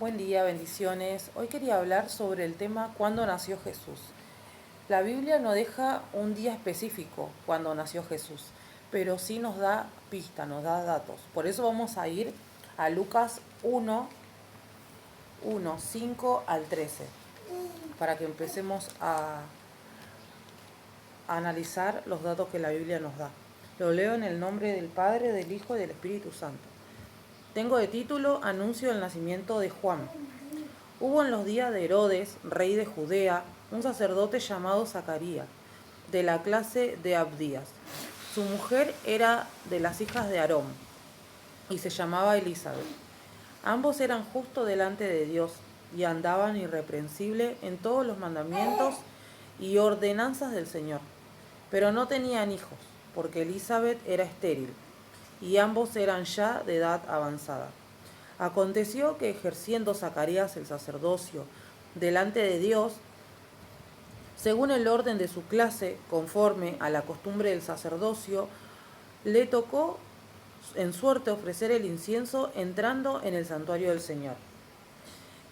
Buen día, bendiciones. Hoy quería hablar sobre el tema ¿cuándo nació Jesús? La Biblia no deja un día específico cuando nació Jesús, pero sí nos da pistas, nos da datos. Por eso vamos a ir a Lucas 1, 5 al 13, para que empecemos a analizar los datos que la Biblia nos da. Lo leo en el nombre del Padre, del Hijo y del Espíritu Santo. Tengo de título Anuncio del nacimiento de Juan. Hubo en los días de Herodes, rey de Judea, un sacerdote llamado Zacarías, de la clase de Abdías. Su mujer era de las hijas de Aarón y se llamaba Elizabeth. Ambos eran justos delante de Dios y andaban irreprensibles en todos los mandamientos y ordenanzas del Señor. Pero no tenían hijos, porque Elizabeth era estéril y ambos eran ya de edad avanzada. Aconteció que ejerciendo Zacarías el sacerdocio delante de Dios, según el orden de su clase, conforme a la costumbre del sacerdocio, le tocó en suerte ofrecer el incienso entrando en el santuario del Señor.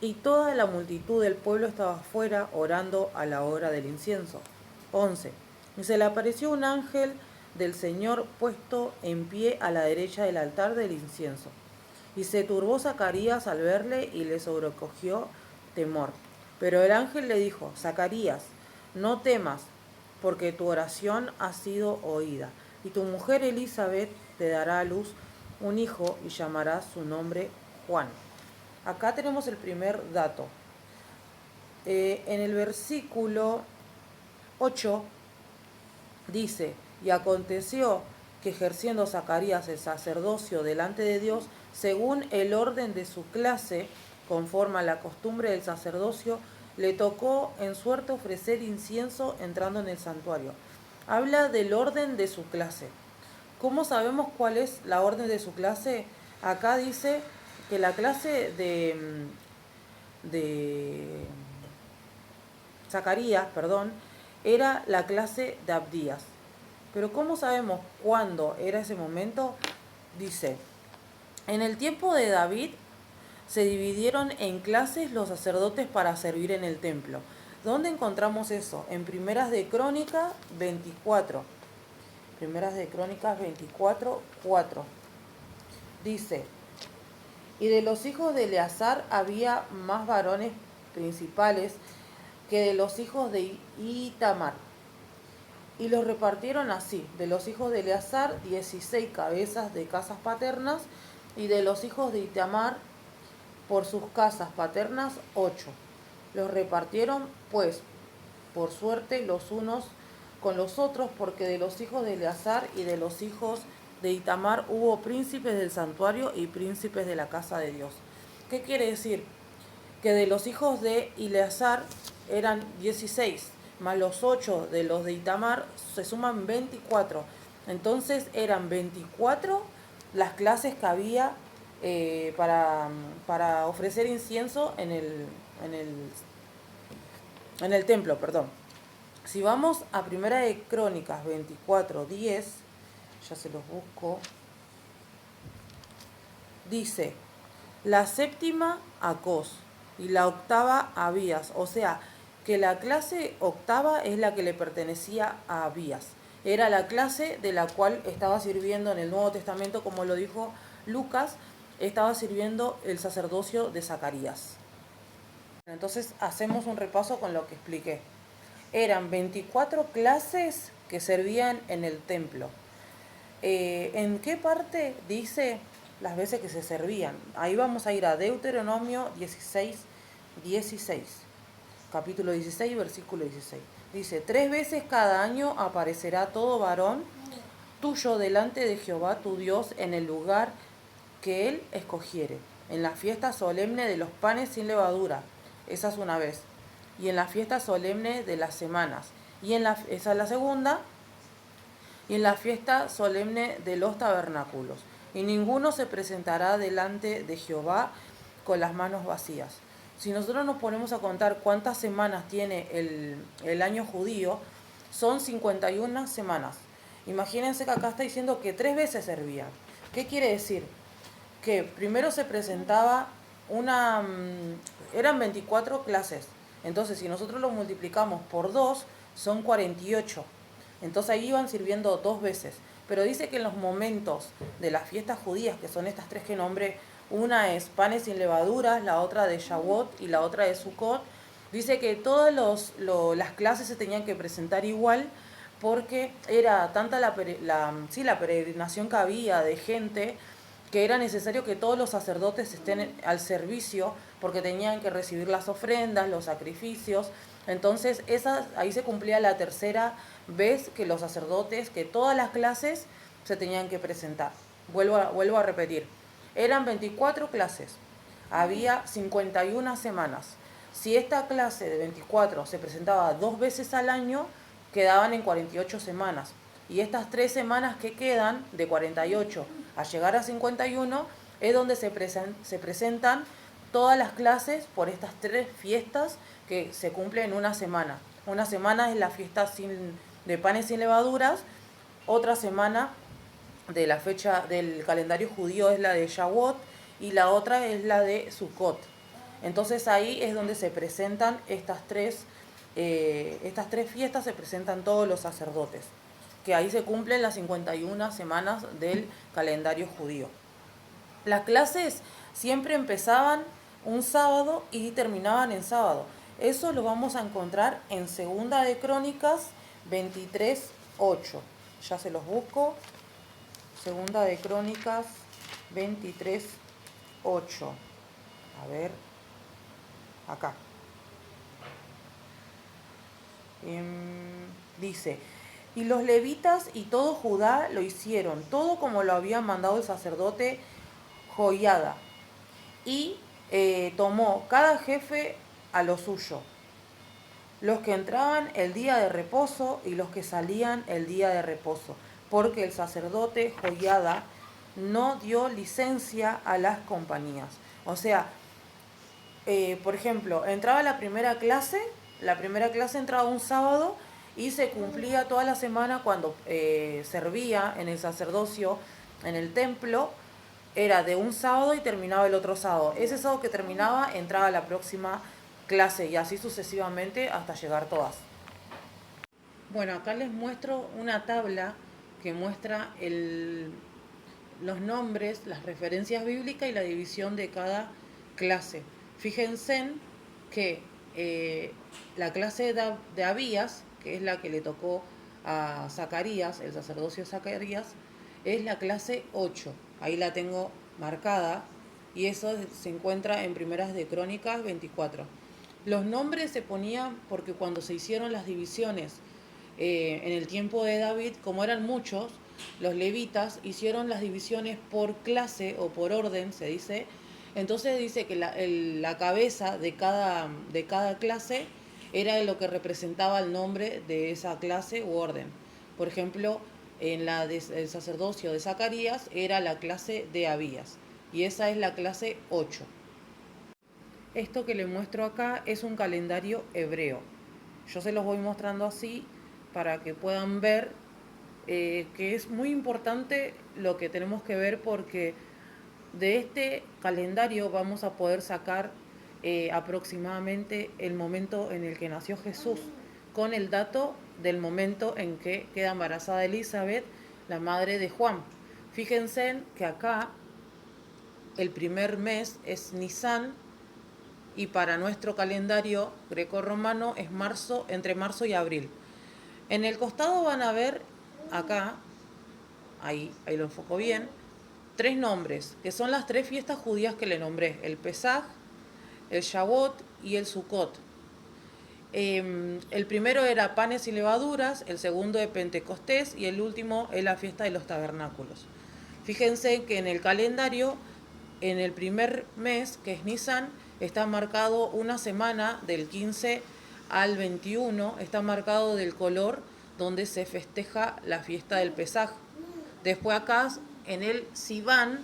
Y toda la multitud del pueblo estaba afuera orando a la hora del incienso. 11. Y se le apareció un ángel del Señor puesto en pie a la derecha del altar del incienso. Y se turbó Zacarías al verle y le sobrecogió temor. Pero el ángel le dijo: Zacarías, no temas, porque tu oración ha sido oída. Y tu mujer Elizabeth te dará a luz un hijo y llamarás su nombre Juan. Acá tenemos el primer dato. En el versículo 8 dice: y aconteció que ejerciendo Zacarías el sacerdocio delante de Dios, según el orden de su clase, conforme a la costumbre del sacerdocio, le tocó en suerte ofrecer incienso entrando en el santuario. Habla del orden de su clase. ¿Cómo sabemos cuál es la orden de su clase? Acá dice que la clase de Zacarías, era la clase de Abdías. Pero ¿cómo sabemos cuándo era ese momento? Dice: en el tiempo de David se dividieron en clases los sacerdotes para servir en el templo. ¿Dónde encontramos eso? En Primeras de Crónicas 24. Primeras de Crónicas 24, 4. Dice: y de los hijos de Eleazar había más varones principales que de los hijos de Itamar. Y los repartieron así: de los hijos de Eleazar, 16 cabezas de casas paternas, y de los hijos de Itamar, por sus casas paternas, 8. Los repartieron, pues, por suerte los unos con los otros, porque de los hijos de Eleazar y de los hijos de Itamar hubo príncipes del santuario y príncipes de la casa de Dios. ¿Qué quiere decir? Que de los hijos de Eleazar eran 16, más los 8 de los de Itamar se suman 24. Entonces eran 24 las clases que había para ofrecer incienso en el templo. Si vamos a Primera de Crónicas 24, 10, ya se los busco, dice: la séptima a Cos y la octava a Abías. O sea, que la clase octava es la que le pertenecía a Abías. Era la clase de la cual estaba sirviendo en el Nuevo Testamento, como lo dijo Lucas, estaba sirviendo el sacerdocio de Zacarías. Entonces hacemos un repaso con lo que expliqué. Eran 24 clases que servían en el templo. ¿En qué parte dice las veces que se servían? Ahí vamos a ir a Deuteronomio 16, 16. Capítulo 16, versículo 16. Dice: 3 veces cada año aparecerá todo varón tuyo delante de Jehová tu Dios en el lugar que él escogiere. En la fiesta solemne de los panes sin levadura, esa es una vez. Y en la fiesta solemne de las semanas, esa es la segunda. Y en la fiesta solemne de los tabernáculos. Y ninguno se presentará delante de Jehová con las manos vacías. Si nosotros nos ponemos a contar cuántas semanas tiene el año judío, son 51 semanas. Imagínense que acá está diciendo que 3 veces servían. ¿Qué quiere decir? Que primero se presentaba eran 24 clases. Entonces, si nosotros lo multiplicamos por 2, son 48. Entonces ahí iban sirviendo 2 veces. Pero dice que en los momentos de las fiestas judías, que son estas 3 que nombré, una es panes sin levaduras, la otra de Shavuot y la otra de Sukkot, dice que todas las clases se tenían que presentar igual porque era tanta la peregrinación que había de gente que era necesario que todos los sacerdotes estén al servicio porque tenían que recibir las ofrendas, los sacrificios. Entonces ahí se cumplía la tercera vez que los sacerdotes, que todas las clases se tenían que presentar. Vuelvo a repetir, eran 24 clases, había 51 semanas. Si esta clase de 24 se presentaba 2 veces al año, quedaban en 48 semanas. Y estas 3 semanas que quedan, de 48 a llegar a 51, es donde se presentan todas las clases por estas 3 fiestas que se cumplen en una semana. Una semana es la fiesta de panes sin levaduras, otra semana de la fecha del calendario judío es la de Shavuot y la otra es la de Sukkot. Entonces ahí es donde se presentan estas tres fiestas, se presentan todos los sacerdotes, que ahí se cumplen las 51 semanas del calendario judío. Las clases siempre empezaban un sábado y terminaban en sábado. Eso lo vamos a encontrar en Segunda de Crónicas 23:8. Ya se los busco. Segunda de Crónicas 23:8. A ver, acá. Dice, y los levitas y todo Judá lo hicieron, todo como lo había mandado el sacerdote Joiada. Y tomó cada jefe a lo suyo, los que entraban el día de reposo y los que salían el día de reposo, porque el sacerdote Joiada no dio licencia a las compañías. O sea, por ejemplo, entraba la primera clase entraba un sábado y se cumplía toda la semana cuando servía en el sacerdocio, en el templo, era de un sábado y terminaba el otro sábado. Ese sábado que terminaba entraba la próxima clase y así sucesivamente hasta llegar todas. Bueno, acá les muestro una tabla que muestra los nombres, las referencias bíblicas y la división de cada clase. Fíjense que la clase de Abías, que es la que le tocó a Zacarías, el sacerdocio Zacarías, es la clase 8. Ahí la tengo marcada y eso se encuentra en Primeras de Crónicas 24. Los nombres se ponían porque cuando se hicieron las divisiones en el tiempo de David, como eran muchos, los levitas hicieron las divisiones por clase o por orden, se dice. Entonces dice que la cabeza de cada clase era lo que representaba el nombre de esa clase u orden. Por ejemplo, en el sacerdocio de Zacarías era la clase de Abías y esa es la clase 8. Esto que les muestro acá es un calendario hebreo. Yo se los voy mostrando así para que puedan ver que es muy importante lo que tenemos que ver porque de este calendario vamos a poder sacar aproximadamente el momento en el que nació Jesús, con el dato del momento en que queda embarazada Elizabeth, la madre de Juan. Fíjense que acá el primer mes es Nisan y para nuestro calendario grecorromano es entre marzo y abril. En el costado van a ver acá, ahí lo enfoco bien, 3 nombres, que son las 3 fiestas judías que le nombré, el Pesaj, el Shavuot y el Sukkot. El primero era panes y levaduras, el segundo de Pentecostés y el último es la fiesta de los tabernáculos. Fíjense que en el calendario, en el primer mes, que es Nisan, está marcado una semana del 15 al 21, está marcado del color donde se festeja la fiesta del Pesaj. Después acá en el Sivan,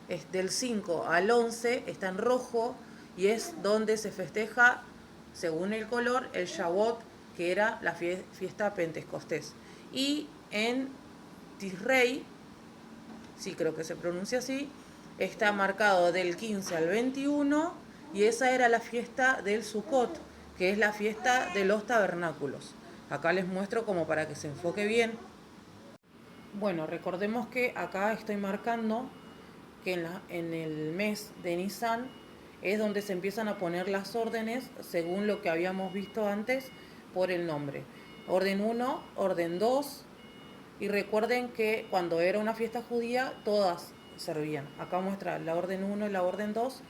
es del 5 al 11, está en rojo y es donde se festeja, según el color, el Shavuot, que era la fiesta Pentecostés. Y en Tisrei, sí creo que se pronuncia así, está marcado del 15 al 21 y esa era la fiesta del Sukkot, que es la fiesta de los tabernáculos. Acá les muestro como para que se enfoque bien. Bueno, recordemos que acá estoy marcando que en el mes de Nisan es donde se empiezan a poner las órdenes según lo que habíamos visto antes por el nombre. Orden 1, orden 2, y recuerden que cuando era una fiesta judía todas servían. Acá muestra la orden 1 y la orden 2,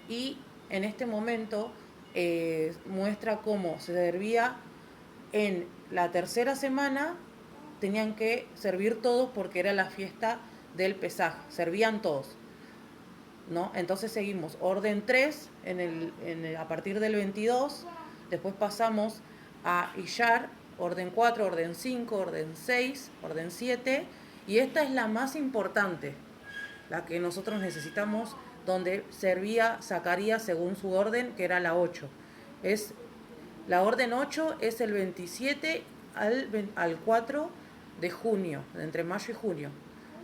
y en este momento muestra cómo se servía en la tercera semana. Tenían que servir todos porque era la fiesta del Pesaj, servían todos, ¿no? Entonces seguimos, orden 3 a partir del 22, después pasamos a Iyar, orden 4, orden 5, orden 6, orden 7, y esta es la más importante, la que nosotros necesitamos, donde servía Zacarías según su orden, que era la 8. La orden 8 es el 27 al 4 de junio, entre mayo y junio.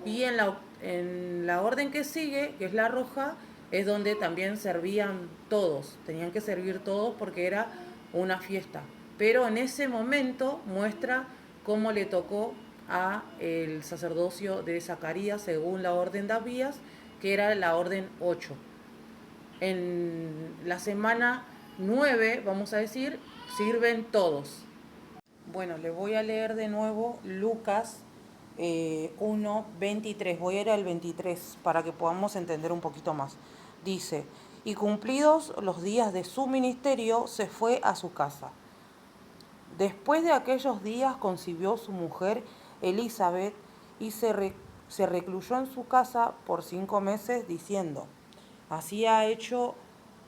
Y en la orden que sigue, que es la roja, es donde también servían todos. Tenían que servir todos porque era una fiesta. Pero en ese momento muestra cómo le tocó a el sacerdocio de Zacarías según la orden de Abías, que era la orden 8. En la semana 9, vamos a decir, sirven todos. Bueno, le voy a leer de nuevo Lucas 1, 23. Voy a ir al 23 para que podamos entender un poquito más. Dice, y cumplidos los días de su ministerio, se fue a su casa. Después de aquellos días concibió su mujer Elizabeth y se recluyó en su casa por 5 meses, diciendo, así ha hecho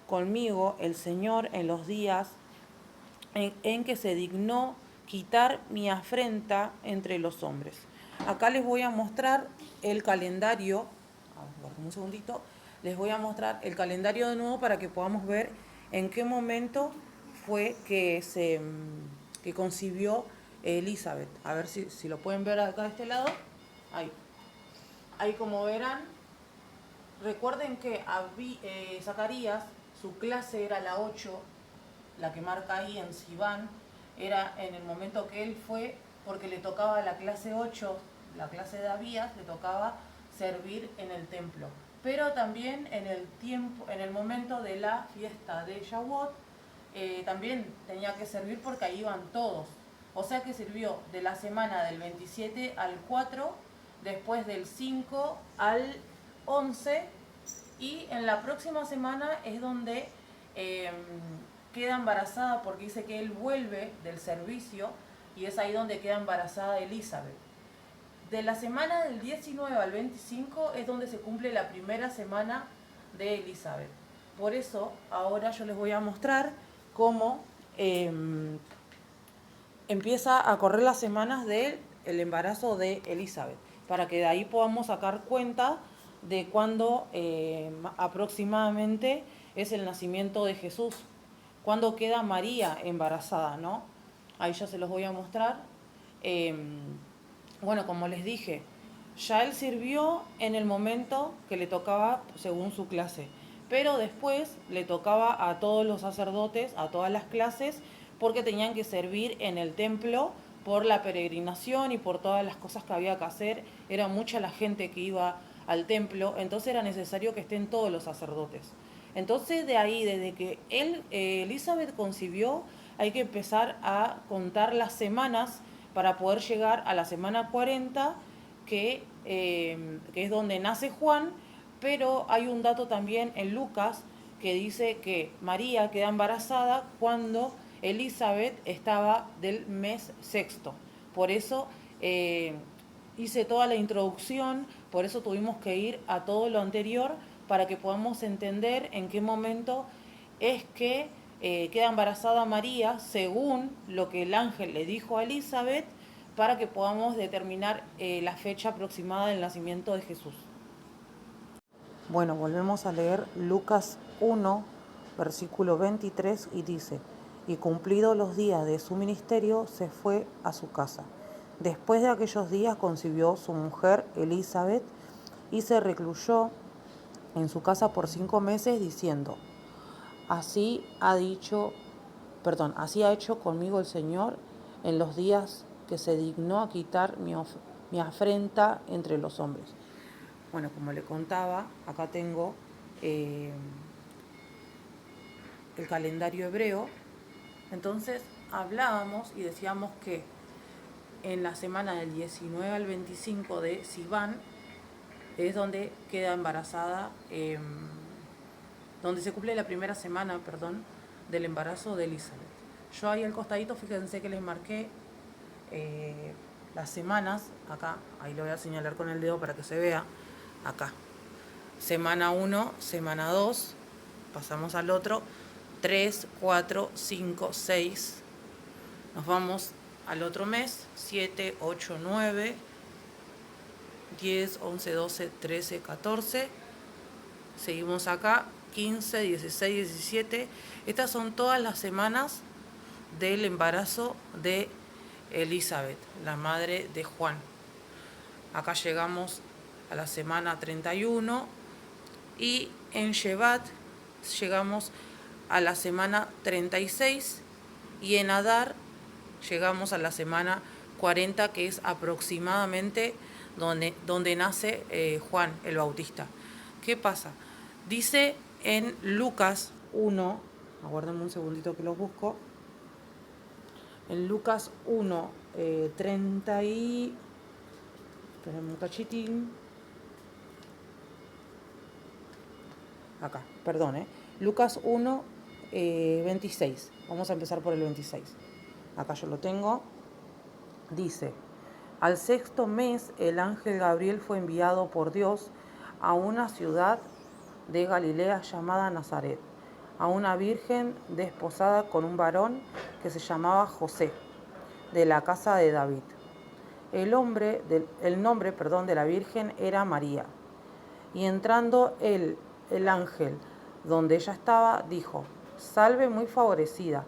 conmigo el Señor en los días en que se dignó quitar mi afrenta entre los hombres. Acá les voy a mostrar el calendario. Un segundito. Les voy a mostrar el calendario de nuevo para que podamos ver en qué momento fue que concibió Elizabeth. A ver si lo pueden ver acá de este lado. Ahí como verán, recuerden que Zacarías, su clase era la 8, la que marca ahí en Sivan, era en el momento que él fue, porque le tocaba la clase 8, la clase de Abías, le tocaba servir en el templo. Pero también en el momento de la fiesta de Shavuot, también tenía que servir porque ahí iban todos. O sea que sirvió de la semana del 27 al 4, después del 5 al 11, y en la próxima semana es donde queda embarazada, porque dice que él vuelve del servicio y es ahí donde queda embarazada Elizabeth. De la semana del 19 al 25 es donde se cumple la primera semana de Elizabeth. Por eso ahora yo les voy a mostrar cómo empieza a correr las semanas del embarazo de Elizabeth, para que de ahí podamos sacar cuenta de cuándo aproximadamente es el nacimiento de Jesús, cuándo queda María embarazada, ¿no? Ahí ya se los voy a mostrar. Bueno, como les dije, ya él sirvió en el momento que le tocaba según su clase, pero después le tocaba a todos los sacerdotes, a todas las clases, porque tenían que servir en el templo por la peregrinación y por todas las cosas que había que hacer. Era mucha la gente que iba al templo, entonces era necesario que estén todos los sacerdotes. Entonces de ahí, desde que Elizabeth concibió, hay que empezar a contar las semanas para poder llegar a la semana 40, que es donde nace Juan. Pero hay un dato también en Lucas que dice que María queda embarazada cuando Elizabeth estaba del mes sexto. Por eso hice toda la introducción, por eso tuvimos que ir a todo lo anterior para que podamos entender en qué momento es que queda embarazada María según lo que el ángel le dijo a Elizabeth, para que podamos determinar la fecha aproximada del nacimiento de Jesús. Bueno, volvemos a leer Lucas 1, versículo 23, y dice, y cumplidos los días de su ministerio, se fue a su casa. Después de aquellos días concibió su mujer Elizabeth y se recluyó en su casa por 5 meses, diciendo: Así ha hecho conmigo el Señor en los días que se dignó a quitar mi afrenta entre los hombres. Bueno, como le contaba, acá tengo el calendario hebreo. Entonces hablábamos y decíamos que en la semana del 19 al 25 de Sivan es donde queda embarazada, donde se cumple la primera semana, del embarazo de Elizabeth. Yo ahí al costadito, fíjense que les marqué las semanas, acá, ahí lo voy a señalar con el dedo para que se vea, acá. Semana 1, semana 2, pasamos al otro, 3, 4, 5, 6, nos vamos al otro mes, 7, 8, 9, 10, 11, 12, 13, 14, seguimos acá, 15, 16, 17. Estas son todas las semanas del embarazo de Elizabeth, la madre de Juan. Acá llegamos a la semana 31 y en Shevat llegamos a la semana 36 y en Adar llegamos a la semana 40, que es aproximadamente donde nace Juan el Bautista. ¿Qué pasa? Dice en Lucas 1, aguárdenme un segundito que lo busco, en Lucas 1, 30 y... Esperen un cachitín. Acá, perdón, Lucas 1, 26. Vamos a empezar por el 26. Acá yo lo tengo. Dice: al sexto mes el ángel Gabriel fue enviado por Dios a una ciudad de Galilea llamada Nazaret, a una virgen desposada con un varón que se llamaba José, de la casa de David. El nombre de la virgen era María. Y entrando el ángel donde ella estaba, dijo: Salve muy favorecida,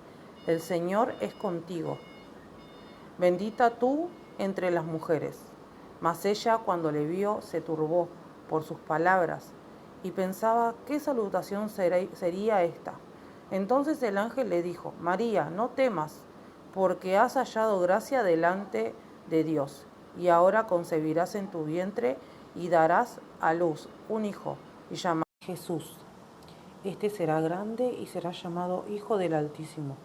el Señor es contigo. Bendita tú entre las mujeres. Mas ella, cuando le vio, se turbó por sus palabras y pensaba qué salutación sería esta. Entonces el ángel le dijo: María, no temas, porque has hallado gracia delante de Dios, y ahora concebirás en tu vientre y darás a luz un hijo, y llamarás Jesús. Este será grande y será llamado Hijo del Altísimo,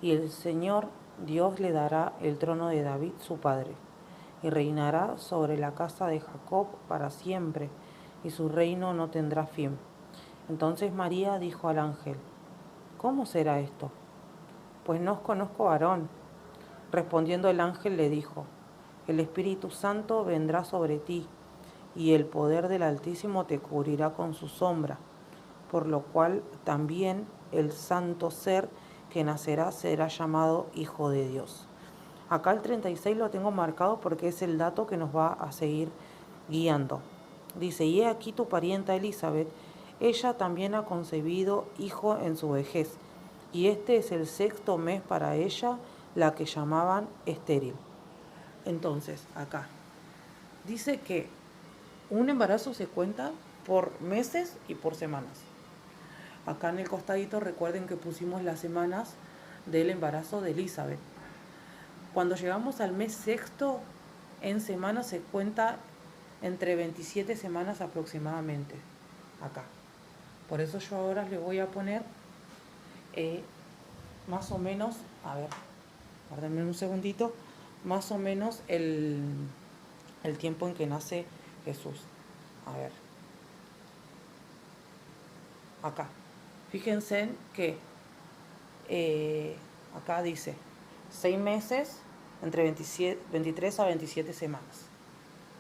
y el Señor Dios le dará el trono de David su padre, y reinará sobre la casa de Jacob para siempre, y su reino no tendrá fin. Entonces María dijo al ángel: ¿Cómo será esto? Pues no conozco varón. Respondiendo el ángel le dijo: el Espíritu Santo vendrá sobre ti, y el poder del Altísimo te cubrirá con su sombra, por lo cual también el santo ser que nacerá será llamado Hijo de Dios. Acá el 36 lo tengo marcado porque es el dato que nos va a seguir guiando. Dice: y he aquí tu parienta Elizabeth, ella también ha concebido hijo en su vejez, y este es el sexto mes para ella, la que llamaban estéril. Entonces, acá dice que un embarazo se cuenta por meses y por semanas. Acá en el costadito recuerden que pusimos las semanas del embarazo de Elizabeth. Cuando llegamos al mes sexto, en semanas se cuenta entre 27 semanas aproximadamente. Acá. Por eso yo ahora le voy a poner más o menos, a ver, guárdenme un segundito, más o menos el tiempo en que nace Jesús. A ver. Acá. Fíjense que acá dice 6 meses, entre 23 a 27 semanas,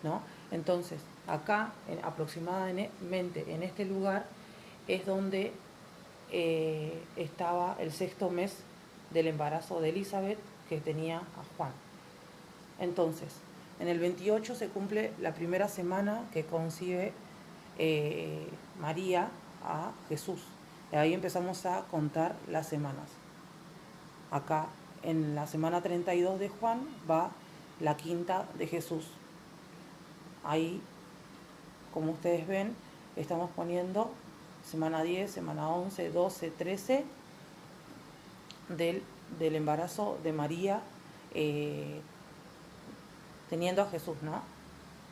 ¿no? Entonces, acá aproximadamente en este lugar es donde estaba el sexto mes del embarazo de Elizabeth, que tenía a Juan. Entonces, en el 28 se cumple la primera semana que concibe María a Jesús. Y ahí empezamos a contar las semanas. Acá en la semana 32 de Juan va la quinta de Jesús. Ahí, como ustedes ven, estamos poniendo semana 10, semana 11, 12, 13 del embarazo de María teniendo a Jesús, ¿no?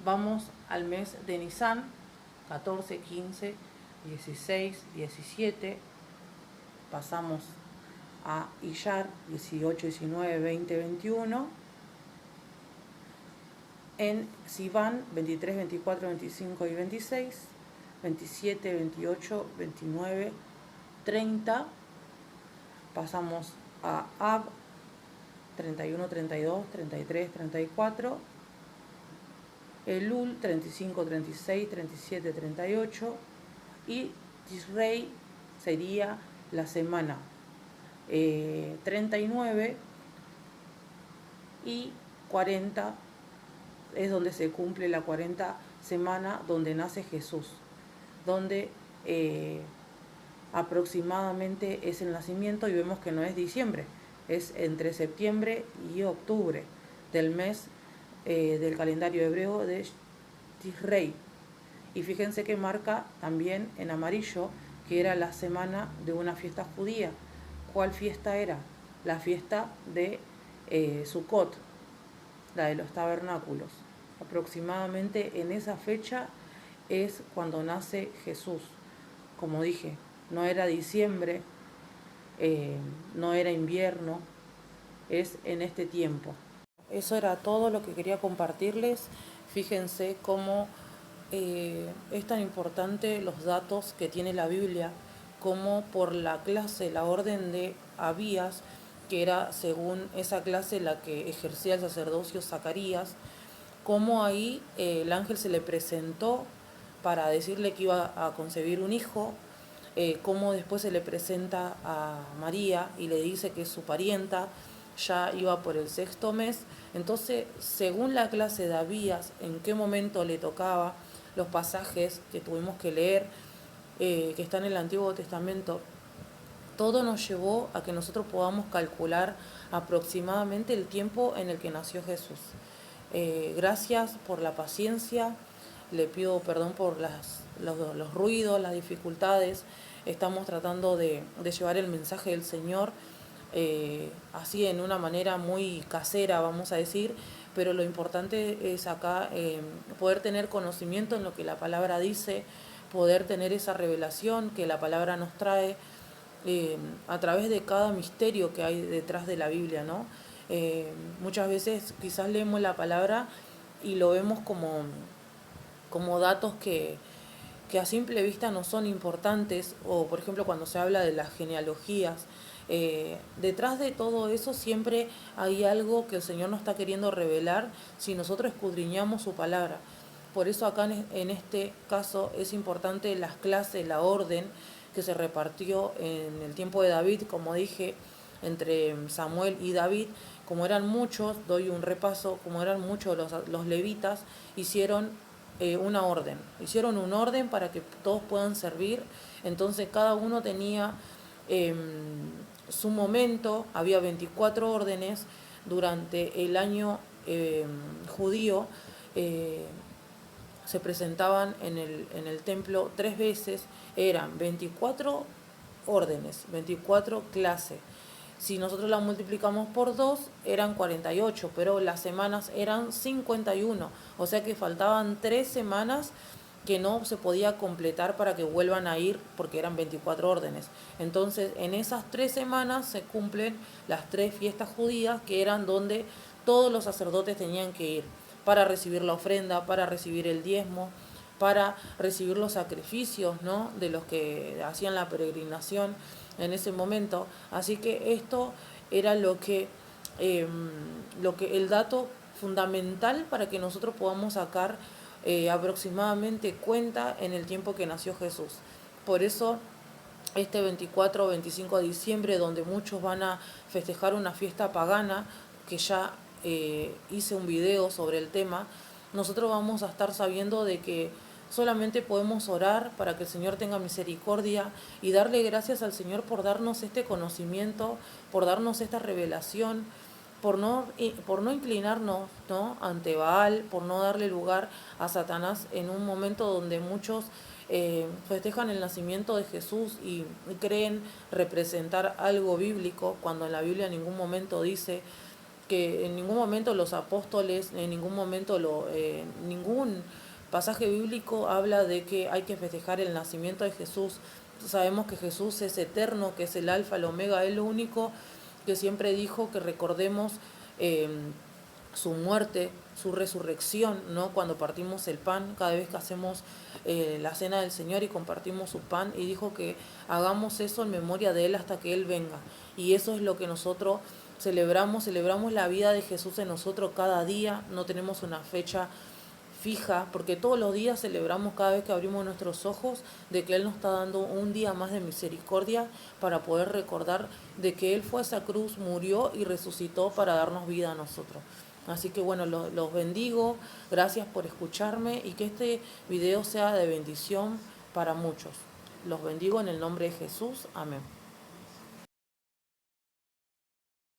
Vamos al mes de Nisan, 14, 15, 16, 17. Pasamos a Iyar, 18, 19, 20, 21. En Sivan, 23, 24, 25 y 26. 27, 28, 29, 30. Pasamos a Ab, 31, 32, 33, 34. Elul, 35, 36, 37, 38. Y Tisrei sería la semana 39 y 40 es donde se cumple la 40 semana donde nace Jesús, donde aproximadamente es el nacimiento, y vemos que no es diciembre, es entre septiembre y octubre del mes del calendario hebreo de Tisrei. Y fíjense que marca también en amarillo que era la semana de una fiesta judía. ¿Cuál fiesta era? La fiesta de Sukkot, la de los tabernáculos. Aproximadamente en esa fecha es cuando nace Jesús. Como dije, no era diciembre, no era invierno, es en este tiempo. Eso era todo lo que quería compartirles. Fíjense cómo es tan importante los datos que tiene la Biblia, como por la clase, la orden de Abías, que era según esa clase la que ejercía el sacerdocio Zacarías, cómo ahí el ángel se le presentó para decirle que iba a concebir un hijo, cómo después se le presenta a María y le dice que su parienta ya iba por el 6º mes. Entonces, según la clase de Abías, en qué momento le tocaba, los pasajes que tuvimos que leer, que están en el Antiguo Testamento, todo nos llevó a que nosotros podamos calcular aproximadamente el tiempo en el que nació Jesús. Gracias por la paciencia, le pido perdón por los ruidos, las dificultades. Estamos tratando de llevar el mensaje del Señor así en una manera muy casera, vamos a decir, pero lo importante es acá poder tener conocimiento en lo que la palabra dice, poder tener esa revelación que la palabra nos trae a través de cada misterio que hay detrás de la Biblia, ¿no? Muchas veces quizás leemos la palabra y lo vemos como datos que a simple vista no son importantes, o por ejemplo cuando se habla de las genealogías, detrás de todo eso siempre hay algo que el Señor nos está queriendo revelar si nosotros escudriñamos su palabra. Por eso acá en este caso es importante las clases, la orden que se repartió en el tiempo de David, como dije, entre Samuel y David. Como eran muchos, doy un repaso, como eran muchos los levitas, hicieron una orden. Hicieron un orden para que todos puedan servir. Entonces cada uno tenía su momento. Había 24 órdenes durante el año judío. Se presentaban en el templo 3 veces. Eran 24 órdenes, 24 clases. Si nosotros la multiplicamos por 2, eran 48, pero las semanas eran 51. O sea que faltaban 3 semanas que no se podía completar para que vuelvan a ir, porque eran 24 órdenes. Entonces, en esas 3 semanas se cumplen las 3 fiestas judías, que eran donde todos los sacerdotes tenían que ir para recibir la ofrenda, para recibir el diezmo, para recibir los sacrificios, ¿no?, de los que hacían la peregrinación en ese momento. Así que esto era lo que el dato fundamental para que nosotros podamos sacar aproximadamente cuenta en el tiempo que nació Jesús. Por eso este 24 o 25 de diciembre, donde muchos van a festejar una fiesta pagana, que ya hice un video sobre el tema, nosotros vamos a estar sabiendo de que solamente podemos orar para que el Señor tenga misericordia y darle gracias al Señor por darnos este conocimiento, por darnos esta revelación, por no inclinarnos, ¿no?, ante Baal, por no darle lugar a Satanás en un momento donde muchos festejan el nacimiento de Jesús y creen representar algo bíblico, cuando en la Biblia en ningún momento dice que en ningún momento los apóstoles, en ningún momento ningún pasaje bíblico habla de que hay que festejar el nacimiento de Jesús. Sabemos que Jesús es eterno, que es el alfa, el omega, es lo único que siempre dijo que recordemos eh, su muerte, su resurrección, ¿no? Cuando partimos el pan, cada vez que hacemos la cena del Señor y compartimos su pan, y dijo que hagamos eso en memoria de Él hasta que Él venga. Y eso es lo que nosotros celebramos la vida de Jesús en nosotros cada día, no tenemos una fecha fija, porque todos los días celebramos cada vez que abrimos nuestros ojos de que Él nos está dando un día más de misericordia para poder recordar de que Él fue a esa cruz, murió y resucitó para darnos vida a nosotros. Así que bueno, los bendigo, gracias por escucharme y que este video sea de bendición para muchos. Los bendigo en el nombre de Jesús, amén.